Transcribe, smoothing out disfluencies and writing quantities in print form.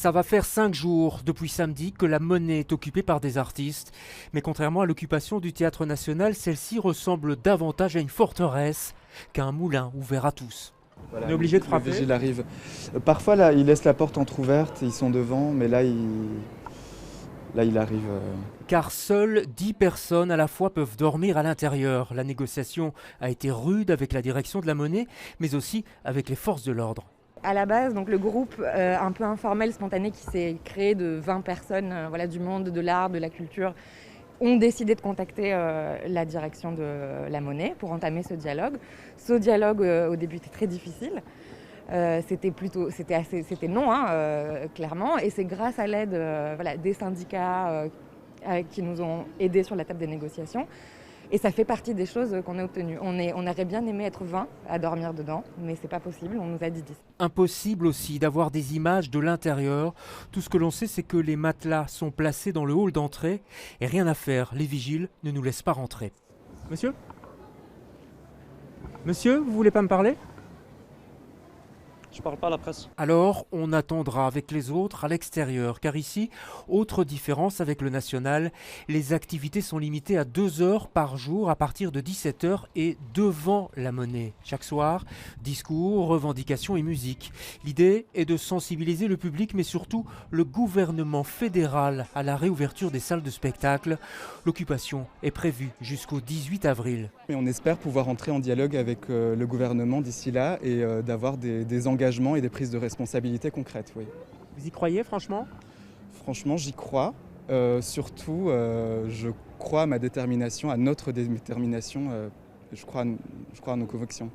Ça va faire 5 jours depuis samedi que la Monnaie est occupée par des artistes. Mais contrairement à l'occupation du Théâtre National, celle-ci ressemble davantage à une forteresse qu'à un moulin ouvert à tous. Voilà, On est obligé de frapper. Le vigile arrive. Parfois, là, ils laissent la porte entrouverte, ils sont devant, mais là, il arrive. Car seules 10 personnes à la fois peuvent dormir à l'intérieur. La négociation a été rude avec la direction de la Monnaie, mais aussi avec les forces de l'ordre. À la base, donc le groupe un peu informel, spontané, qui s'est créé de 20 personnes du monde de l'art, de la culture, ont décidé de contacter la direction de la Monnaie pour entamer ce dialogue. Ce dialogue, au début, était très difficile. C'était non, clairement. Et c'est grâce à l'aide des syndicats qui nous ont aidés sur la table des négociations. Et ça fait partie des choses qu'on a obtenues. On aurait bien aimé être 20 à dormir dedans, mais c'est pas possible, on nous a dit 10. Impossible aussi d'avoir des images de l'intérieur. Tout ce que l'on sait, c'est que les matelas sont placés dans le hall d'entrée et rien à faire, les vigiles ne nous laissent pas rentrer. Monsieur ? Monsieur, vous voulez pas me parler ? Je parle pas à la presse. Alors, on attendra avec les autres à l'extérieur, car ici, autre différence avec le national, les activités sont limitées à 2 heures par jour à partir de 17h et devant la Monnaie. Chaque soir, discours, revendications et musique. L'idée est de sensibiliser le public, mais surtout le gouvernement fédéral à la réouverture des salles de spectacle. L'occupation est prévue jusqu'au 18 avril. Mais on espère pouvoir entrer en dialogue avec le gouvernement d'ici là et d'avoir des engagements et des prises de responsabilités concrètes. Oui. Vous y croyez franchement ? Franchement, j'y crois. Surtout, je crois à ma détermination, à notre détermination. Je crois à nos convictions.